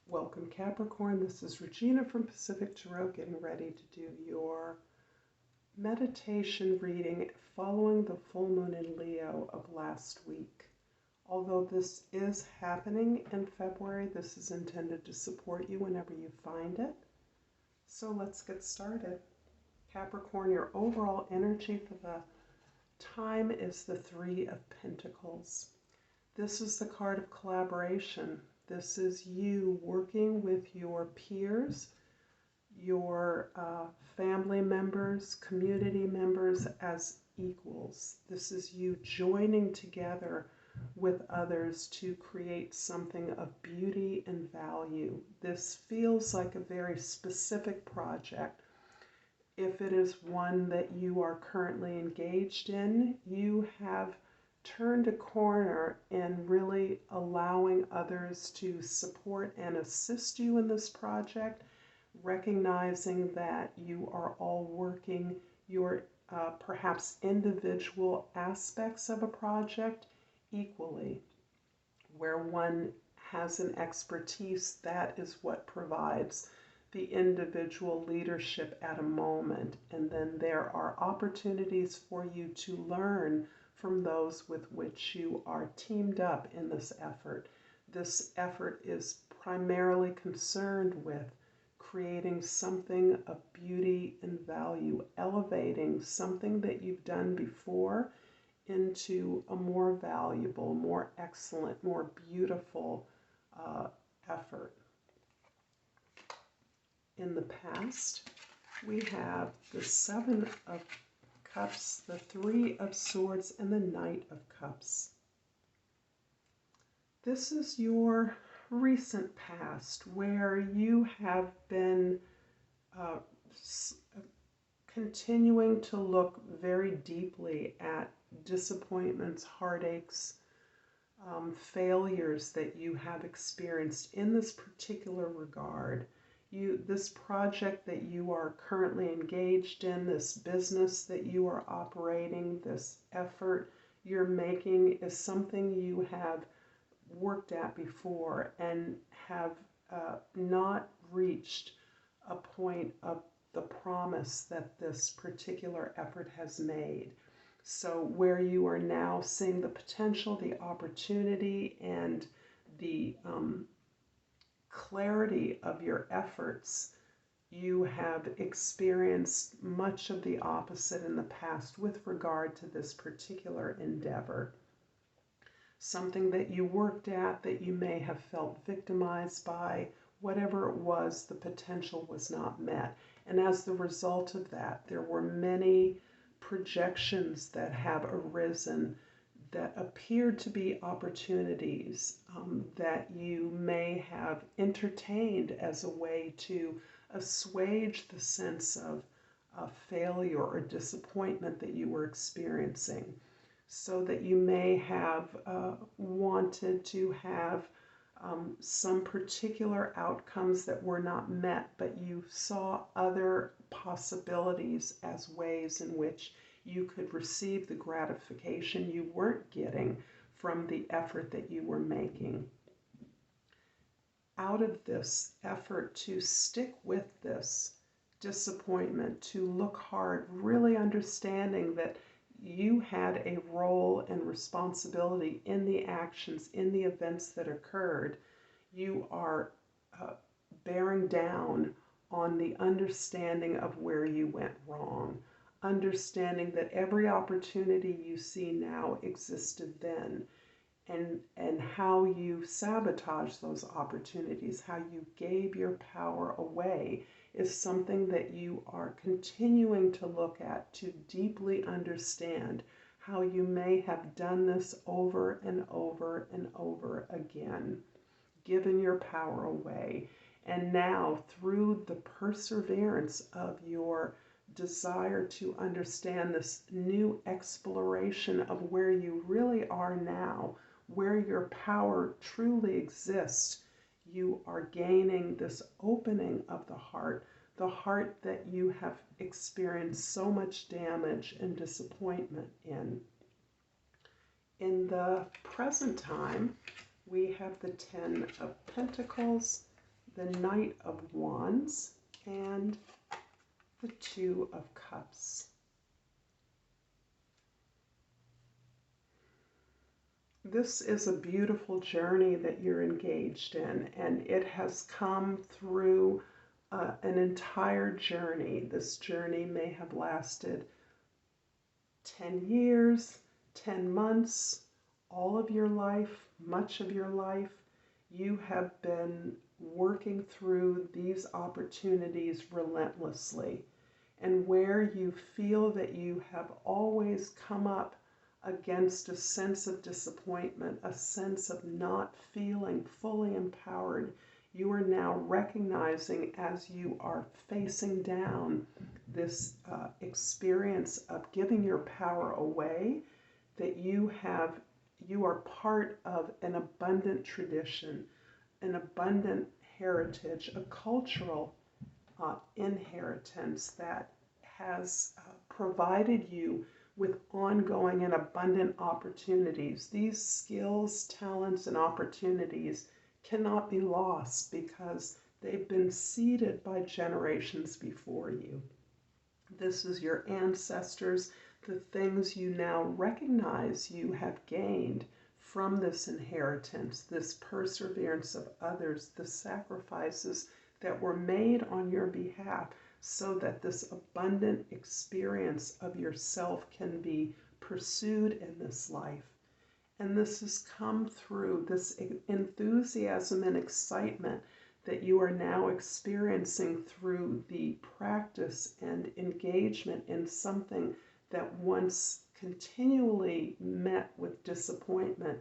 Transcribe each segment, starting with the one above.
Welcome Capricorn, this is Regina from Pacific Tarot getting ready to do your meditation reading following the full moon in Leo of last week. Although this is happening in February, this is intended to support you whenever you find it. So let's get started. Capricorn, your overall energy for the time is the Three of Pentacles. This is the card of collaboration. This is you working with your peers, your family members, community members as equals. This is you joining together with others to create something of beauty and value. This feels like a very specific project. If it is one that you are currently engaged in, you have turned a corner in really allowing others to support and assist you in this project, recognizing that you are all working your perhaps individual aspects of a project equally. Where one has an expertise, that is what provides the individual leadership at a moment. And then there are opportunities for you to learn from those with which you are teamed up in this effort. This effort is primarily concerned with creating something of beauty and value, elevating something that you've done before into a more valuable, more excellent, more beautiful effort. In the past, we have the Seven of Cups, the Three of Swords, and the Knight of Cups. This is your recent past where you have been continuing to look very deeply at disappointments, heartaches, failures that you have experienced in this particular regard. This project that you are currently engaged in, this business that you are operating, this effort you're making is something you have worked at before and have not reached a point of the promise that this particular effort has made. So where you are now seeing the potential, the opportunity, and the clarity of your efforts, you have experienced much of the opposite in the past with regard to this particular endeavor. Something that you worked at that you may have felt victimized by, whatever it was, the potential was not met. And as the result of that, there were many projections that have arisen that appeared to be opportunities that you may have entertained as a way to assuage the sense of failure or disappointment that you were experiencing, so that you may have wanted to have some particular outcomes that were not met, but you saw other possibilities as ways in which you could receive the gratification you weren't getting from the effort that you were making. Out of this effort to stick with this disappointment, to look hard, really understanding that you had a role and responsibility in the actions, in the events that occurred, you are bearing down on the understanding of where you went wrong. Understanding that every opportunity you see now existed then, and how you sabotage those opportunities, how you gave your power away, is something that you are continuing to look at to deeply understand how you may have done this over and over and over again, given your power away. And now, through the perseverance of your desire to understand this new exploration of where you really are now, where your power truly exists, you are gaining this opening of the heart that you have experienced so much damage and disappointment in. In the present time, we have the Ten of Pentacles, the Knight of Wands, and the Two of Cups. This is a beautiful journey that you're engaged in, and it has come through an entire journey. This journey may have lasted 10 years, 10 months, all of your life, much of your life. You have been working through these opportunities relentlessly. And where you feel that you have always come up against a sense of disappointment, a sense of not feeling fully empowered, you are now recognizing, as you are facing down this experience of giving your power away, that you are part of an abundant tradition, an abundant heritage, a cultural inheritance that has provided you with ongoing and abundant opportunities. These skills, talents, and opportunities cannot be lost because they've been seeded by generations before you. This is your ancestors, the things you now recognize you have gained from this inheritance, this perseverance of others, the sacrifices that were made on your behalf so that this abundant experience of yourself can be pursued in this life. And this has come through this enthusiasm and excitement that you are now experiencing through the practice and engagement in something that once continually met with disappointment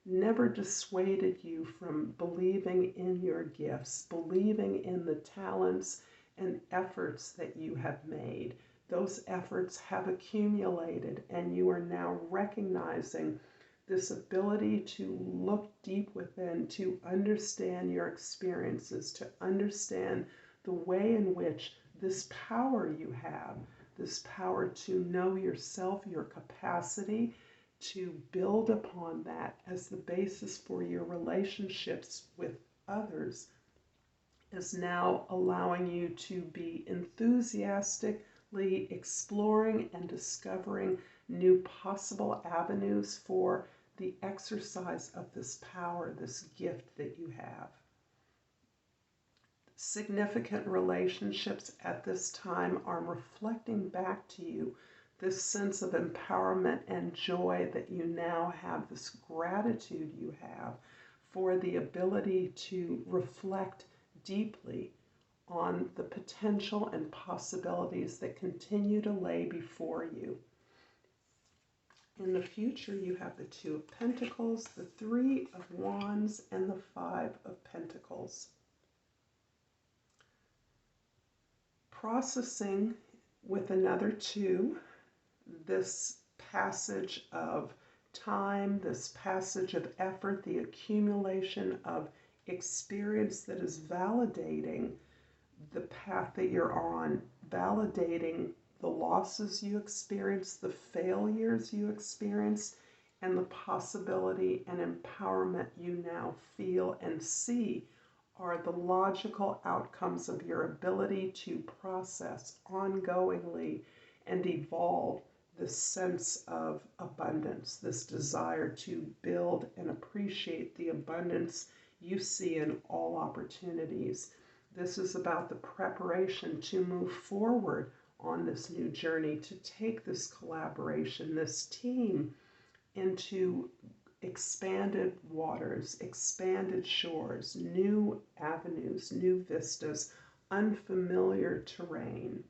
never dissuaded you from believing in your gifts, believing in the talents and efforts that you have made. Those efforts have accumulated, and you are now recognizing this ability to look deep within, to understand your experiences, to understand the way in which this power you have, this power to know yourself, your capacity to build upon that as the basis for your relationships with others, is now allowing you to be enthusiastically exploring and discovering new possible avenues for the exercise of this power, this gift that you have. Significant relationships at this time are reflecting back to you this sense of empowerment and joy that you now have, this gratitude you have for the ability to reflect deeply on the potential and possibilities that continue to lay before you. In the future, you have the Two of Pentacles, the Three of Wands, and the Five of Pentacles. Processing with another two, this passage of time, this passage of effort, the accumulation of experience that is validating the path that you're on, validating the losses you experience, the failures you experience, and the possibility and empowerment you now feel and see are the logical outcomes of your ability to process ongoingly and evolve this sense of abundance, this desire to build and appreciate the abundance you see in all opportunities. This is about the preparation to move forward on this new journey, to take this collaboration, this team, into expanded waters, expanded shores, new avenues, new vistas, unfamiliar terrain.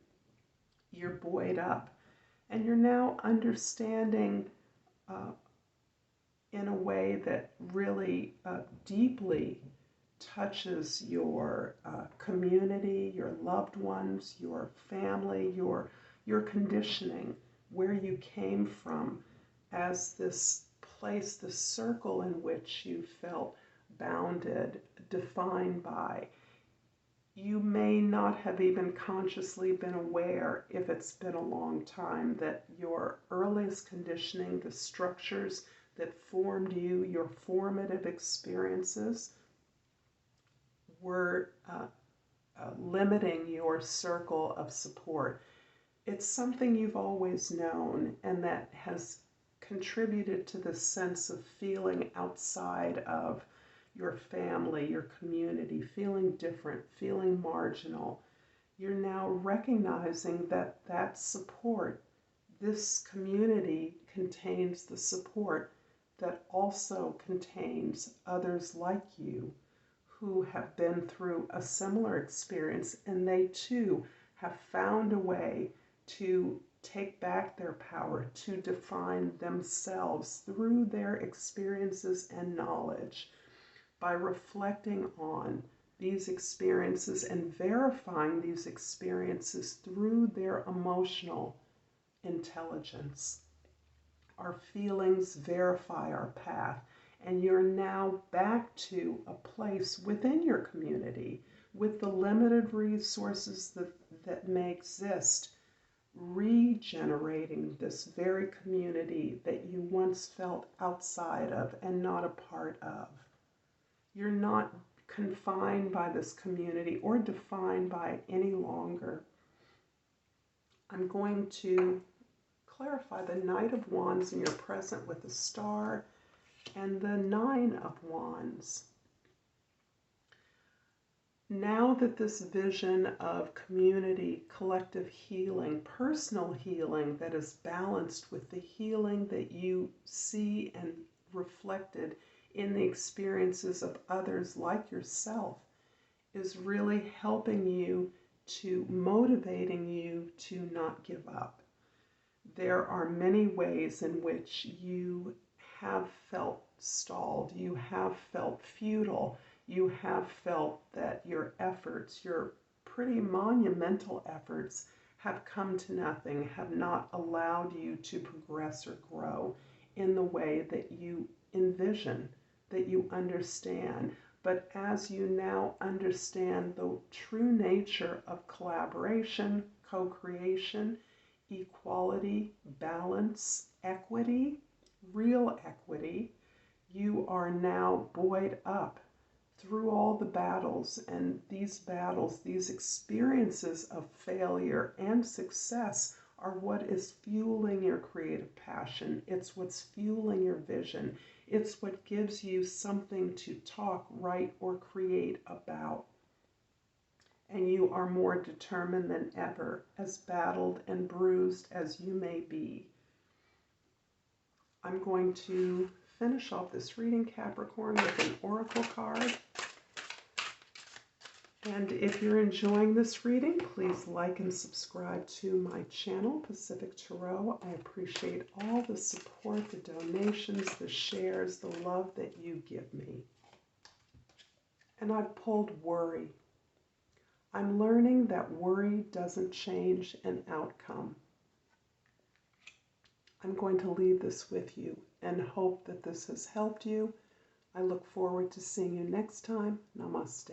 You're buoyed up, and you're now understanding in a way that really deeply touches your community, your loved ones, your family, your conditioning, where you came from as this place, this circle in which you felt bounded, defined by. You may not have even consciously been aware, if it's been a long time, that your earliest conditioning, the structures that formed you, your formative experiences, were limiting your circle of support. It's something you've always known, and that has contributed to the sense of feeling outside of your family, your community, feeling different, feeling marginal. You're now recognizing that that support, this community contains the support that also contains others like you who have been through a similar experience, and they too have found a way to take back their power, to define themselves through their experiences and knowledge by reflecting on these experiences and verifying these experiences through their emotional intelligence. Our feelings verify our path, and you're now back to a place within your community with the limited resources that may exist, regenerating this very community that you once felt outside of and not a part of. You're not confined by this community or defined by it any longer. I'm going to clarify the Knight of Wands, and you're present with the Star, and the Nine of Wands. Now that this vision of community, collective healing, personal healing that is balanced with the healing that you see and reflected in the experiences of others like yourself, is really helping you, to motivating you to not give up. There are many ways in which you have felt stalled, you have felt futile, you have felt that your efforts, your pretty monumental efforts, have come to nothing, have not allowed you to progress or grow in the way that you envision, that you understand. But as you now understand the true nature of collaboration, co-creation, equality, balance, equity, real equity, you are now buoyed up through all the battles, and these battles, these experiences of failure and success are what is fueling your creative passion. It's what's fueling your vision. It's what gives you something to talk, write, or create about. And you are more determined than ever, as battled and bruised as you may be. I'm going to finish off this reading, Capricorn, with an oracle card. And if you're enjoying this reading, please like and subscribe to my channel, Pacific Tarot. I appreciate all the support, the donations, the shares, the love that you give me. And I've pulled worry. I'm learning that worry doesn't change an outcome. I'm going to leave this with you and hope that this has helped you. I look forward to seeing you next time. Namaste.